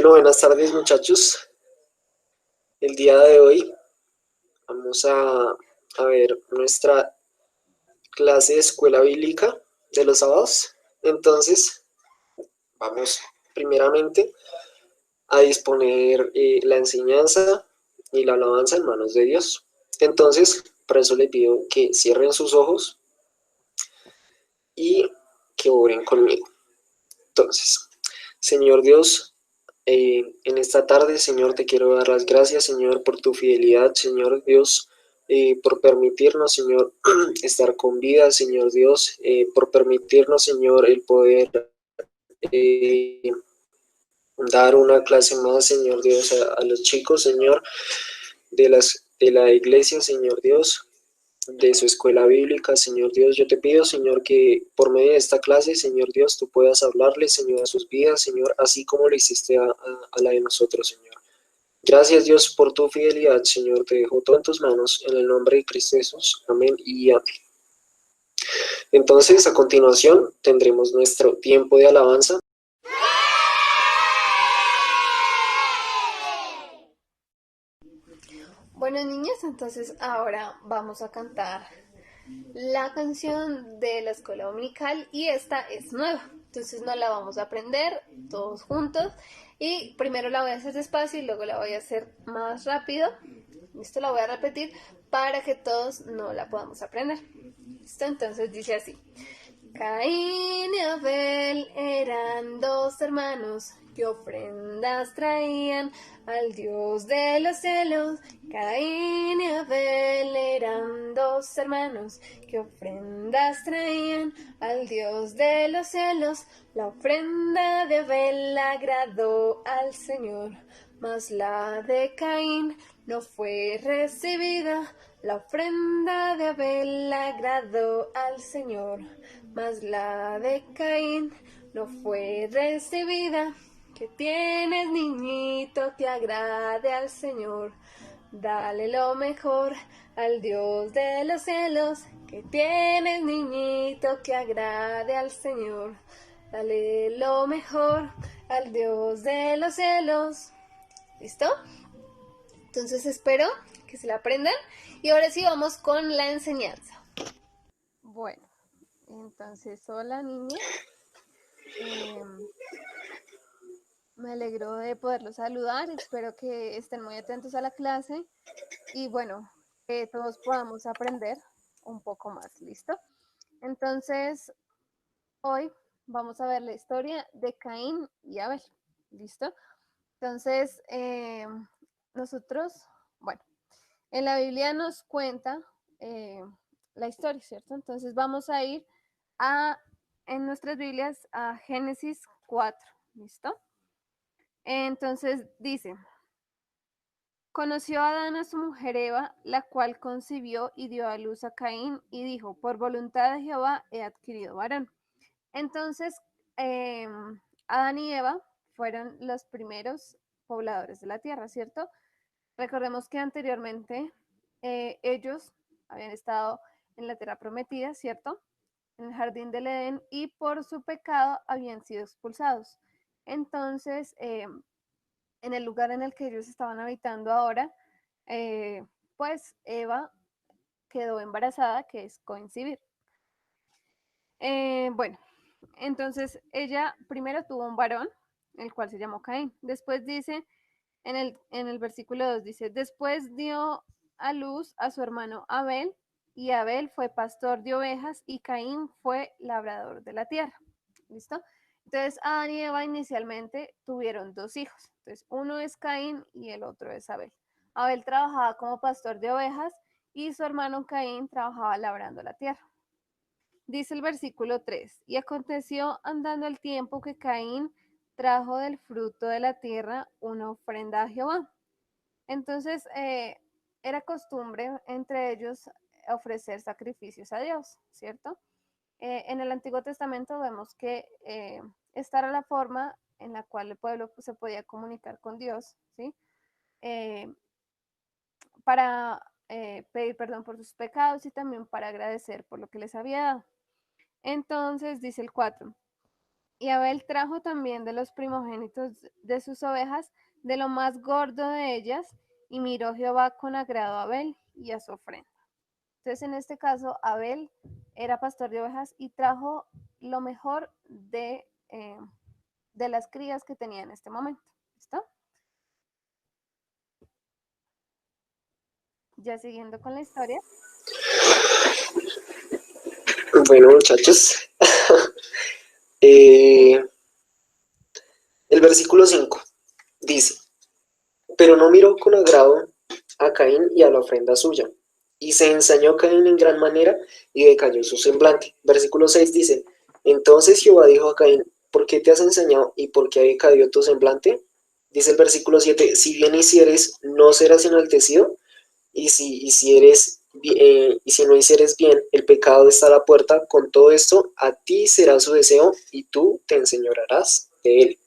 Bueno, buenas tardes muchachos. El día de hoy vamos a ver nuestra clase de escuela bíblica de los sábados. Entonces, vamos primeramente a disponer la enseñanza y la alabanza en manos de Dios. Entonces, por eso les pido que cierren sus ojos y que oren conmigo. Entonces, Señor Dios, en esta tarde, Señor, te quiero dar las gracias, Señor, por tu fidelidad, Señor Dios, por permitirnos, Señor, estar con vida, Señor Dios, por permitirnos, Señor, el poder eh, dar una clase más, Señor Dios, a los chicos, Señor, de la iglesia, Señor Dios, de su escuela bíblica, Señor Dios. Yo te pido, Señor, que por medio de esta clase, Señor Dios, tú puedas hablarle, Señor, a sus vidas, Señor, así como lo hiciste a la de nosotros, Señor. Gracias, Dios, por tu fidelidad, Señor. Te dejo todo en tus manos, en el nombre de Cristo Jesús. Amén y amén. Entonces, a continuación, tendremos nuestro tiempo de alabanza. Bueno, niñas, entonces ahora vamos a cantar la canción de la escuela dominical y esta es nueva, entonces no la vamos a aprender todos juntos y primero la voy a hacer despacio y luego la voy a hacer más rápido. Listo, la voy a repetir para que todos no la podamos aprender. Listo, entonces dice así. Caín y Abel eran dos hermanos que ofrendas traían al Dios de los cielos. Caín y Abel eran dos hermanos que ofrendas traían al Dios de los cielos. La ofrenda de Abel agradó al Señor, mas la de Caín no fue recibida. La ofrenda de Abel agradó al Señor, mas la de Caín no fue recibida. Que tienes, niñito, que agrade al Señor. Dale lo mejor al Dios de los cielos. Que tienes, niñito, que agrade al Señor. Dale lo mejor al Dios de los cielos. ¿Listo? Entonces espero que se la aprendan. Y ahora sí vamos con la enseñanza. Bueno, entonces, hola niñas. Me alegro de poderlos saludar. Espero que estén muy atentos a la clase. Y bueno, que todos podamos aprender un poco más. ¿Listo? Entonces, hoy vamos a ver la historia de Caín y Abel. ¿Listo? Entonces, nosotros, bueno, en la Biblia nos cuenta la historia, ¿cierto? Entonces vamos a ir en nuestras Biblias a Génesis 4, ¿listo? Entonces dice, conoció Adán a su mujer Eva, la cual concibió y dio a luz a Caín y dijo, por voluntad de Jehová he adquirido varón. Entonces, eh, Adán y Eva fueron los primeros pobladores de la tierra, ¿cierto? Recordemos que anteriormente ellos habían estado en la tierra prometida, ¿cierto? En el jardín del Edén y por su pecado habían sido expulsados. Entonces, en el lugar en el que ellos estaban habitando ahora, pues Eva quedó embarazada, que es coincidir. Bueno, entonces ella primero tuvo un varón, el cual se llamó Caín. Después dice, en el versículo 2 dice, después dio a luz a su hermano Abel, y Abel fue pastor de ovejas y Caín fue labrador de la tierra. ¿Listo? Entonces Adán y Eva inicialmente tuvieron dos hijos. Entonces uno es Caín y el otro es Abel. Abel trabajaba como pastor de ovejas y su hermano Caín trabajaba labrando la tierra. Dice el versículo 3, y aconteció andando el tiempo que Caín trajo del fruto de la tierra una ofrenda a Jehová. Entonces, era costumbre entre ellos ofrecer sacrificios a Dios, ¿cierto? En el Antiguo Testamento vemos que esta era la forma en la cual el pueblo se podía comunicar con Dios, ¿sí? Eh, para pedir perdón por sus pecados y también para agradecer por lo que les había dado. Entonces dice el 4, Y Abel trajo también de los primogénitos de sus ovejas, de lo más gordo de ellas, y miró Jehová con agrado a Abel y a su ofrenda. Entonces, en este caso, Abel era pastor de ovejas y trajo lo mejor de las crías que tenía en este momento. ¿Listo? Ya siguiendo con la historia. Bueno, muchachos, el versículo 5 dice, pero no miró con agrado a Caín y a la ofrenda suya, y se ensañó Caín en gran manera y decayó su semblante. Versículo 6 dice, entonces Jehová dijo a Caín, ¿por qué te has ensañado y por qué ha decaído tu semblante? Dice el versículo 7, si bien hicieres, no serás enaltecido, y si no hicieres bien, el pecado está a la puerta, con todo esto a ti será su deseo y tú te enseñorearás de él.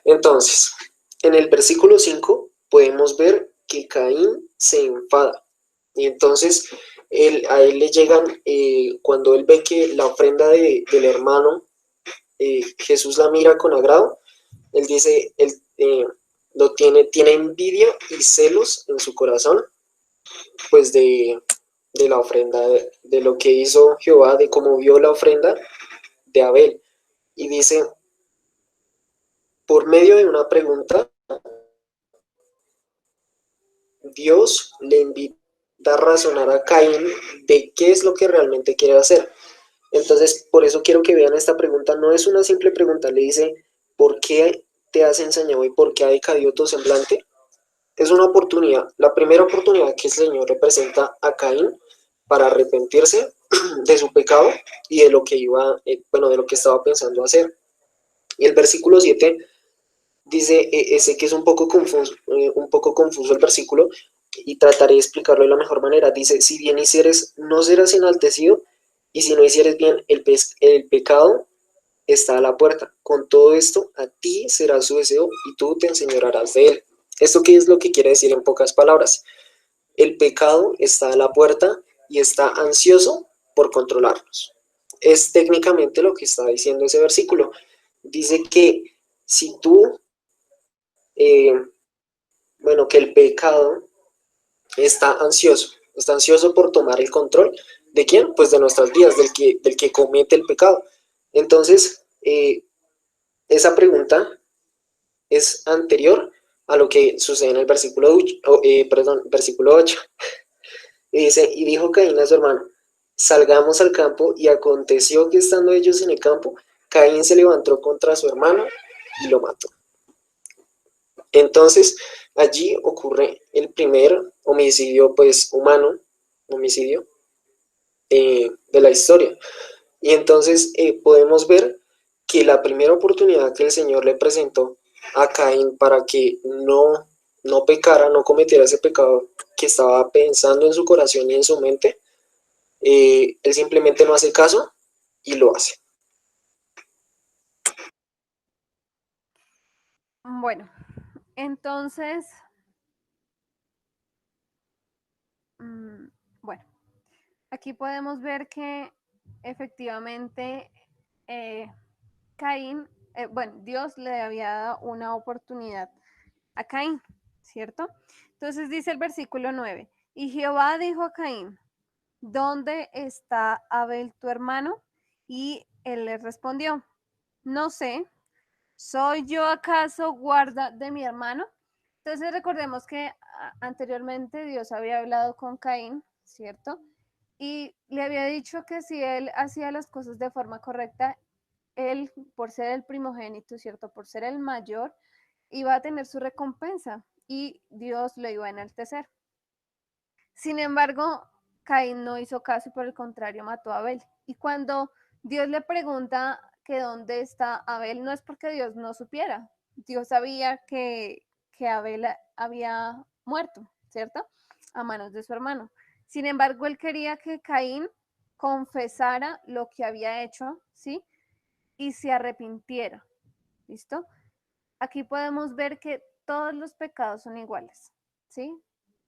Entonces, en el versículo 5 podemos ver que Caín se enfada. Y entonces a él le llegan, cuando él ve que la ofrenda del hermano, Jesús la mira con agrado, él dice, tiene envidia y celos en su corazón, pues de la ofrenda, de lo que hizo Jehová, de cómo vio la ofrenda de Abel. Y dice, por medio de una pregunta, Dios le invita a razonar a Caín de qué es lo que realmente quiere hacer. Entonces, por eso quiero que vean esta pregunta. No es una simple pregunta, le dice, ¿por qué te has ensañado y por qué ha decaído tu semblante? Es una oportunidad, la primera oportunidad que el Señor le presenta a Caín para arrepentirse de su pecado y de lo que de lo que estaba pensando hacer. Y el versículo 7 dice, ese que es un poco confuso el versículo, y trataré de explicarlo de la mejor manera. Dice, si bien hicieres, no serás enaltecido, y si no hicieres bien, el pecado está a la puerta. Con todo esto, a ti será su deseo, y tú te enseñorearás de él. ¿Esto qué es lo que quiere decir en pocas palabras? El pecado está a la puerta y está ansioso por controlarnos. Es técnicamente lo que está diciendo ese versículo. Dice que si tú eh, que el pecado está ansioso por tomar el control. ¿De quién? Pues de nuestras vidas, del que comete el pecado. Entonces, esa pregunta es anterior a lo que sucede en el versículo 8. Y dice, y dijo Caín a su hermano, salgamos al campo, y aconteció que estando ellos en el campo, Caín se levantó contra su hermano y lo mató. Entonces, allí ocurre el primer homicidio, pues, humano, homicidio de la historia. Y entonces podemos ver que la primera oportunidad que el Señor le presentó a Caín para que no pecara, no cometiera ese pecado que estaba pensando en su corazón y en su mente, él simplemente no hace caso y lo hace. Bueno, entonces, bueno, aquí podemos ver que efectivamente Caín, Dios le había dado una oportunidad a Caín, ¿cierto? Entonces dice el versículo 9, y Jehová dijo a Caín, ¿dónde está Abel tu hermano? Y él le respondió, no sé, ¿soy yo acaso guarda de mi hermano? Entonces recordemos que anteriormente Dios había hablado con Caín, ¿cierto? Y le había dicho que si él hacía las cosas de forma correcta, él, por ser el primogénito, ¿cierto? Por ser el mayor, iba a tener su recompensa y Dios lo iba a enaltecer. Sin embargo, Caín no hizo caso y por el contrario mató a Abel. Y cuando Dios le pregunta que dónde está Abel, no es porque Dios no supiera. Dios sabía que Abel había muerto, ¿cierto? A manos de su hermano. Sin embargo, él quería que Caín confesara lo que había hecho, ¿sí? Y se arrepintiera. ¿Listo? Aquí podemos ver que todos los pecados son iguales, ¿sí?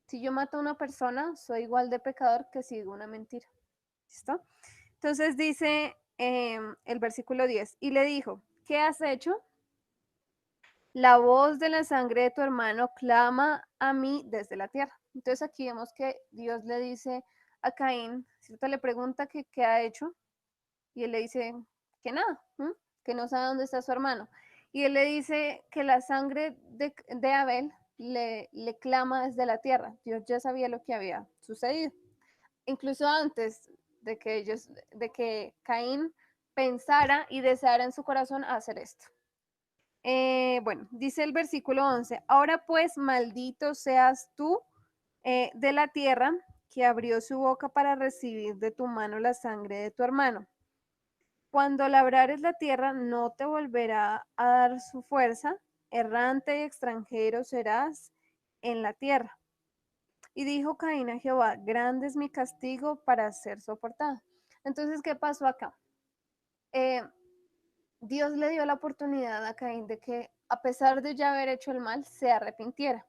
Si yo mato a una persona, soy igual de pecador que si digo una mentira. ¿Listo? Entonces dice el versículo 10, y le dijo, ¿qué has hecho? La voz de la sangre de tu hermano clama a mí desde la tierra. Entonces aquí vemos que Dios le dice a Caín, ¿cierto? Le pregunta que qué ha hecho y él le dice que nada, que no sabe dónde está su hermano. Y él le dice que la sangre de Abel le clama desde la tierra. Dios ya sabía lo que había sucedido. Incluso antes de que Caín pensara y deseara en su corazón hacer esto. Bueno, dice el versículo 11, ahora pues maldito seas tú de la tierra que abrió su boca para recibir de tu mano la sangre de tu hermano. Cuando labrares la tierra no te volverá a dar su fuerza, errante y extranjero serás en la tierra. Y dijo Caín a Jehová, grande es mi castigo para ser soportado. Entonces, ¿qué pasó acá? Dios le dio la oportunidad a Caín de que, a pesar de ya haber hecho el mal, se arrepintiera.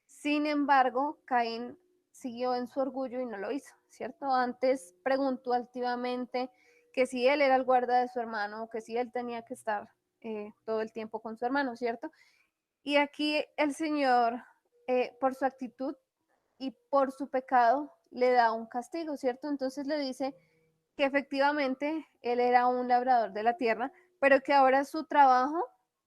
Sin embargo, Caín siguió en su orgullo y no lo hizo, ¿cierto? Antes preguntó altivamente que si él era el guarda de su hermano o que si él tenía que estar todo el tiempo con su hermano, ¿cierto? Y aquí el Señor, por su actitud y por su pecado, le da un castigo, ¿cierto? Entonces le dice que efectivamente él era un labrador de la tierra, pero que ahora su trabajo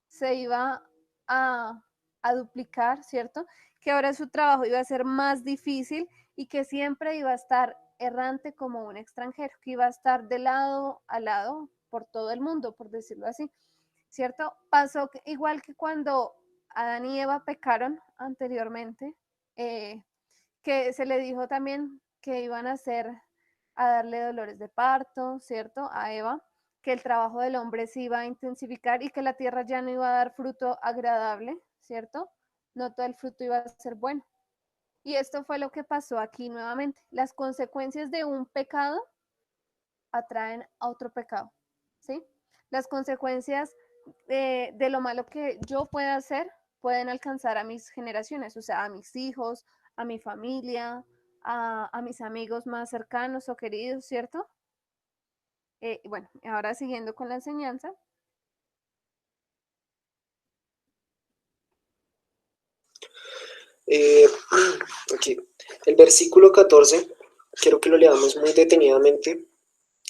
se iba a, a duplicar, ¿cierto? Que ahora su trabajo iba a ser más difícil y que siempre iba a estar errante como un extranjero, que iba a estar de lado a lado por todo el mundo, por decirlo así, ¿cierto? Pasó igual que cuando Adán y Eva pecaron anteriormente, que se le dijo también que iban a hacer, a darle dolores de parto, ¿cierto? A Eva, que el trabajo del hombre se iba a intensificar y que la tierra ya no iba a dar fruto agradable, ¿cierto? No todo el fruto iba a ser bueno. Y esto fue lo que pasó aquí nuevamente. Las consecuencias de un pecado atraen a otro pecado, ¿sí? Las consecuencias de lo malo que yo pueda hacer pueden alcanzar a mis generaciones, o sea, a mis hijos, a mi familia, a mis amigos más cercanos o queridos, ¿cierto? Bueno, ahora siguiendo con la enseñanza. Aquí, el versículo 14, quiero que lo leamos muy detenidamente.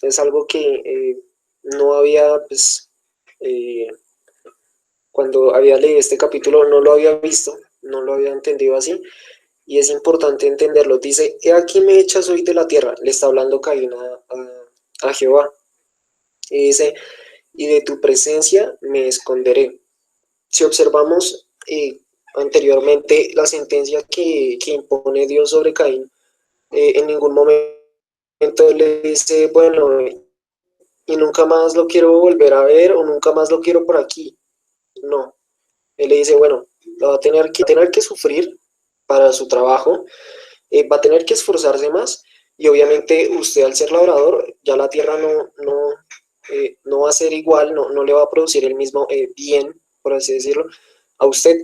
Es algo que no había, pues, cuando había leído este capítulo, no lo había visto, no lo había entendido así, y es importante entenderlo. Dice, he aquí me echas hoy de la tierra, le está hablando Caín a Jehová, y dice, y de tu presencia me esconderé. Si observamos anteriormente la sentencia que impone Dios sobre Caín, en ningún momento le dice, bueno, y nunca más lo quiero volver a ver o nunca más lo quiero por aquí. No, él le dice, bueno, lo va a tener que sufrir para su trabajo, va a tener que esforzarse más y obviamente usted al ser labrador, ya la tierra no va a ser igual, no le va a producir el mismo bien, por así decirlo, a usted.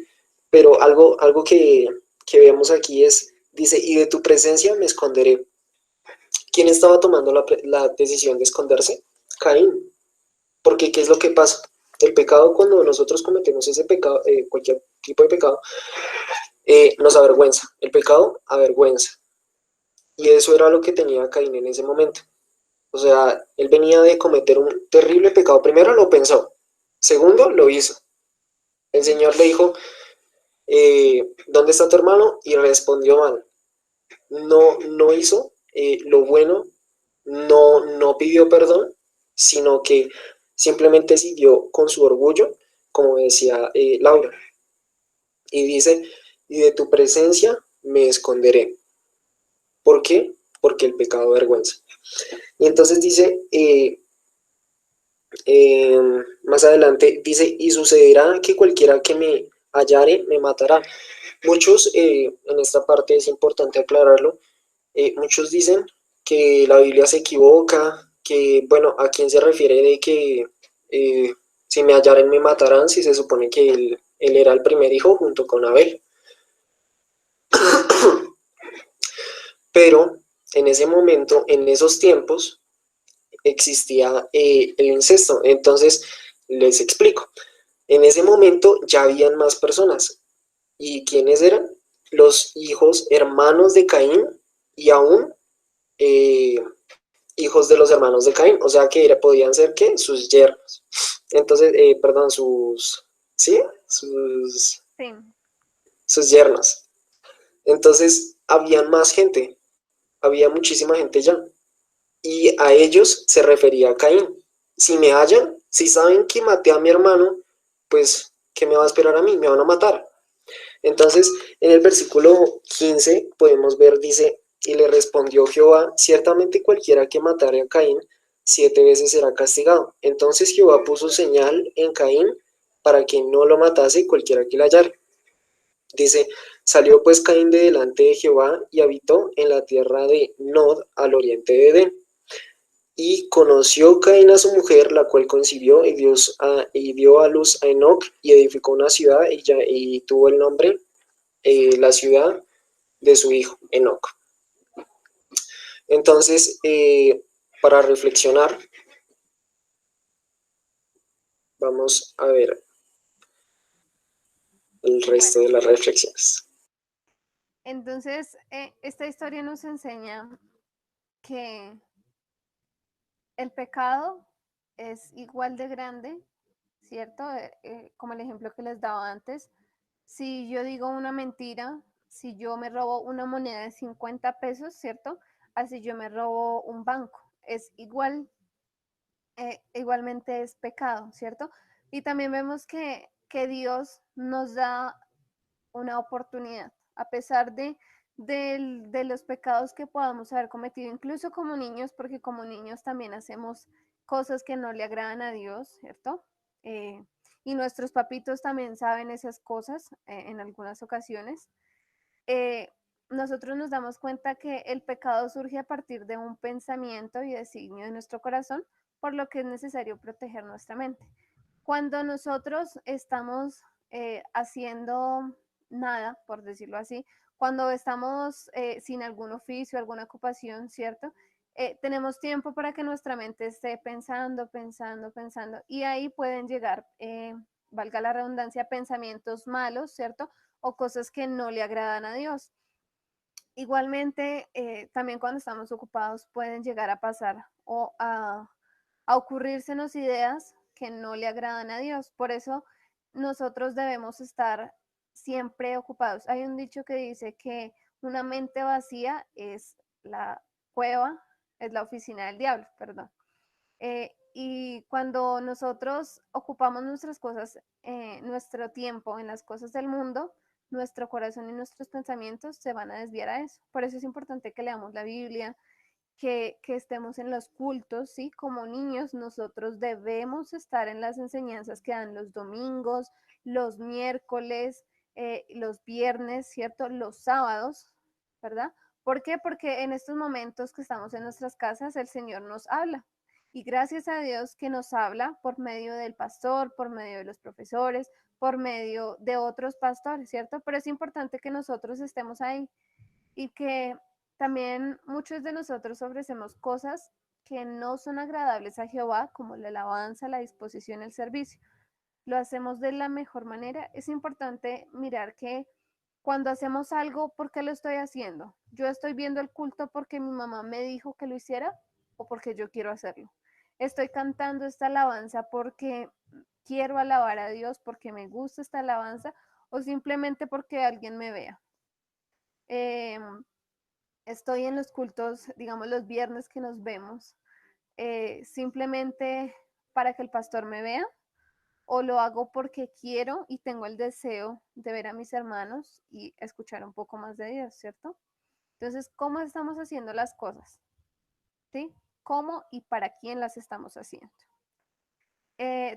Pero algo que vemos aquí es, dice, y de tu presencia me esconderé. ¿Quién estaba tomando la decisión de esconderse? Caín. Porque ¿qué es lo que pasa? El pecado, cuando nosotros cometemos ese pecado, cualquier tipo de pecado, nos avergüenza. El pecado avergüenza. Y eso era lo que tenía Caín en ese momento. O sea, él venía de cometer un terrible pecado. Primero lo pensó. Segundo, lo hizo. El Señor le dijo, ¿dónde está tu hermano? Y respondió mal. No hizo lo bueno, no pidió perdón, sino que simplemente siguió con su orgullo, como decía Laura. Y dice, y de tu presencia me esconderé. ¿Por qué? Porque el pecado avergüenza. Y entonces dice, más adelante, dice, y sucederá que cualquiera que me hallare me matará. Muchos, en esta parte es importante aclararlo, muchos dicen que la Biblia se equivoca, que, bueno, ¿a quién se refiere de que si me hallaren me matarán? Si se supone que él era el primer hijo junto con Abel. Pero en ese momento, en esos tiempos, existía el incesto. Entonces, les explico. En ese momento ya habían más personas. ¿Y quiénes eran? Los hijos hermanos de Caín y aún eh, hijos de los hermanos de Caín. O sea que podían ser, ¿qué? Sus yernos. Entonces, perdón, ¿sí? Sí. Sus yernos. Entonces, habían más gente. Había muchísima gente ya. Y a ellos se refería a Caín. Si me hallan, si saben que maté a mi hermano, pues, ¿qué me va a esperar a mí? Me van a matar. Entonces, en el versículo 15 podemos ver, dice, y le respondió Jehová, ciertamente cualquiera que matare a Caín, 7 veces será castigado. Entonces Jehová puso señal en Caín para que no lo matase cualquiera que la hallara. Dice, salió pues Caín de delante de Jehová y habitó en la tierra de Nod al oriente de Edén. Y conoció Caín a su mujer, la cual concibió y dio a luz a Enoc y edificó una ciudad y tuvo el nombre, la ciudad de su hijo, Enoc. Entonces, para reflexionar, vamos a ver el resto Bueno, de las reflexiones. entonces esta historia nos enseña que el pecado es igual de grande, ¿cierto? Como el ejemplo que les daba antes. Si yo digo una mentira, si yo me robo una moneda de 50 pesos, ¿cierto? Así yo me robo un banco. Es igual, igualmente es pecado, ¿cierto? Y también vemos que Dios nos da una oportunidad, a pesar de los pecados que podamos haber cometido, incluso como niños, porque como niños también hacemos cosas que no le agradan a Dios, ¿cierto? Y nuestros papitos también saben esas cosas en algunas ocasiones. eh, Nosotros nos damos cuenta que el pecado surge a partir de un pensamiento y designio de nuestro corazón, por lo que es necesario proteger nuestra mente. Cuando nosotros estamos haciendo nada, por decirlo así, cuando estamos sin algún oficio, alguna ocupación, ¿cierto? Tenemos tiempo para que nuestra mente esté pensando, pensando, pensando, y ahí pueden llegar, valga la redundancia, pensamientos malos, ¿cierto? O cosas que no le agradan a Dios. Igualmente, también cuando estamos ocupados pueden llegar a pasar o a ocurrírsenos ideas que no le agradan a Dios. Por eso nosotros debemos estar siempre ocupados. Hay un dicho que dice que una mente vacía es la cueva, es la oficina del diablo, perdón. Y cuando nosotros ocupamos nuestras cosas, nuestro tiempo en las cosas del mundo, nuestro corazón y nuestros pensamientos se van a desviar a eso. Por eso es importante que leamos la Biblia, que estemos en los cultos, ¿sí? Como niños nosotros debemos estar en las enseñanzas que dan los domingos, los miércoles, los viernes, ¿cierto? Los sábados, ¿verdad? ¿Por qué? Porque en estos momentos que estamos en nuestras casas, el Señor nos habla. Y gracias a Dios que nos habla por medio del pastor, por medio de los profesores, por medio de otros pastores, ¿cierto? Pero es importante que nosotros estemos ahí y que también muchos de nosotros ofrecemos cosas que no son agradables a Jehová, como la alabanza, la disposición, el servicio. Lo hacemos de la mejor manera. Es importante mirar que cuando hacemos algo, ¿por qué lo estoy haciendo? Yo estoy viendo el culto porque mi mamá me dijo que lo hiciera o porque yo quiero hacerlo. Estoy cantando esta alabanza porque quiero alabar a Dios, porque me gusta esta alabanza o simplemente porque alguien me vea. Eh, Estoy en los cultos, digamos los viernes que nos vemos, simplemente para que el pastor me vea o lo hago porque quiero y tengo el deseo de ver a mis hermanos y escuchar un poco más de Dios, ¿cierto? Entonces, ¿cómo estamos haciendo las cosas? ¿Sí? ¿Cómo y para quién las estamos haciendo?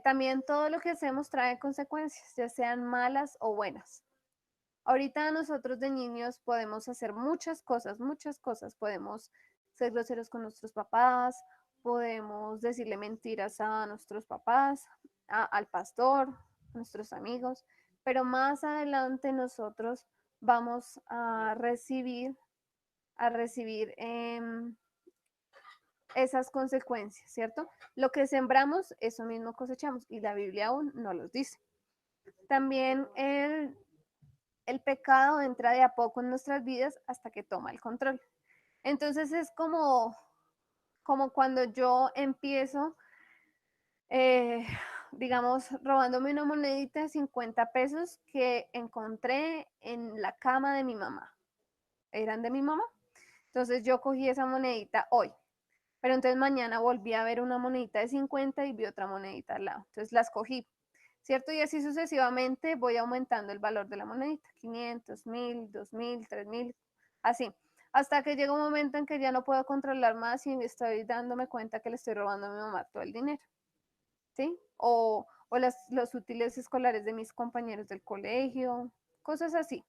También todo lo que hacemos trae consecuencias, ya sean malas o buenas. Ahorita nosotros de niños podemos hacer muchas cosas, muchas cosas. Podemos ser groseros con nuestros papás, podemos decirle mentiras a nuestros papás, al pastor, a nuestros amigos, pero más adelante nosotros vamos a recibir esas consecuencias, ¿cierto? Lo que sembramos, eso mismo cosechamos, y la Biblia aún no los dice. También el pecado entra de a poco en nuestras vidas hasta que toma el control. Entonces es como cuando yo empiezo, eh, digamos, robándome una monedita de 50 pesos que encontré en la cama de mi mamá. Eran de mi mamá. Entonces yo cogí esa monedita hoy. Pero entonces mañana volví a ver una monedita de 50 y vi otra monedita al lado. Entonces las cogí, ¿cierto? Y así sucesivamente voy aumentando el valor de la monedita. 500, 1000, 2000, 3000, así. Hasta que llega un momento en que ya no puedo controlar más y estoy dándome cuenta que le estoy robando a mi mamá todo el dinero, ¿sí? O los útiles escolares de mis compañeros del colegio, cosas así,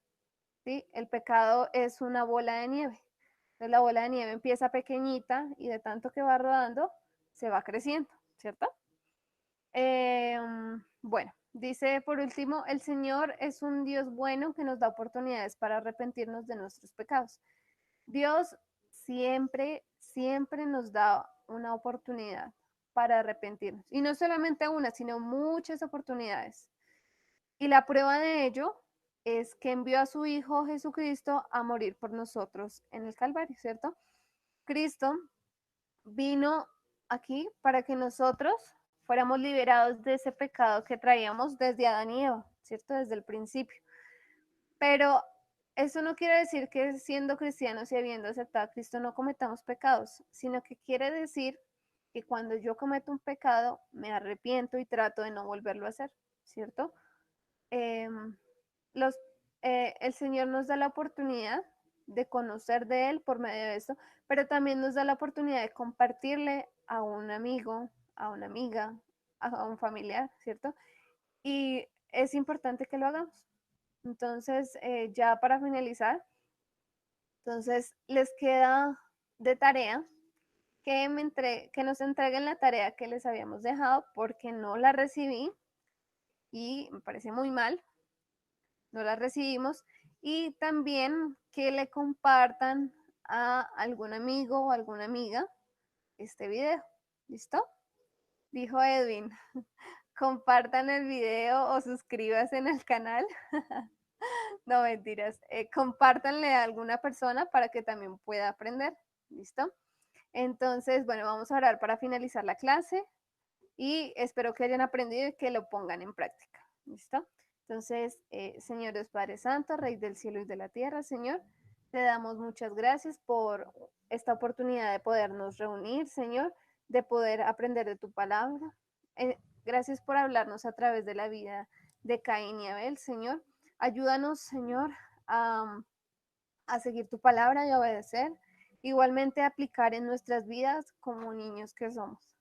¿sí? El pecado es una bola de nieve. Entonces la bola de nieve empieza pequeñita y de tanto que va rodando, se va creciendo, ¿cierto? Bueno, dice por último, el Señor es un Dios bueno que nos da oportunidades para arrepentirnos de nuestros pecados. Dios siempre, siempre nos da una oportunidad para arrepentirnos. Y no solamente una, sino muchas oportunidades. Y la prueba de ello es que envió a su Hijo Jesucristo a morir por nosotros en el Calvario, ¿cierto? Cristo vino aquí para que nosotros fuéramos liberados de ese pecado que traíamos desde Adán y Eva, ¿cierto? Desde el principio. Pero eso no quiere decir que siendo cristianos y habiendo aceptado a Cristo no cometamos pecados, sino que quiere decir que cuando yo cometo un pecado me arrepiento y trato de no volverlo a hacer, ¿cierto? Eh, los, el Señor nos da la oportunidad de conocer de Él por medio de esto, pero también nos da la oportunidad de compartirle a un amigo, a una amiga, a un familiar, ¿cierto? Y es importante que lo hagamos. Entonces, ya para finalizar, entonces les queda de tarea que nos entreguen la tarea que les habíamos dejado porque no la recibí y me parece muy mal, no la recibimos, y también que le compartan a algún amigo o alguna amiga este video. ¿Listo? Dijo Edwin, compartan el video o suscríbanse en el canal. No, mentiras. Compártanle a alguna persona para que también pueda aprender. ¿Listo? Entonces, bueno, vamos a orar para finalizar la clase y espero que hayan aprendido y que lo pongan en práctica. ¿Listo? Entonces, Señor Dios Padre Santo, Rey del cielo y de la tierra, Señor, te damos muchas gracias por esta oportunidad de podernos reunir, Señor, de poder aprender de tu palabra. Gracias por hablarnos a través de la vida de Caín y Abel, Señor. Ayúdanos, Señor, a seguir tu palabra y a obedecer. Igualmente aplicar en nuestras vidas como niños que somos.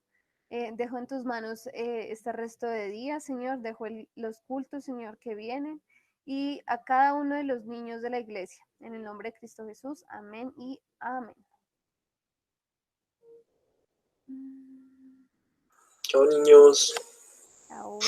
Dejo en tus manos este resto de días, Señor. Dejo los cultos, Señor, que vienen. Y a cada uno de los niños de la iglesia. En el nombre de Cristo Jesús. Amén y amén. Chao, niños. Chao.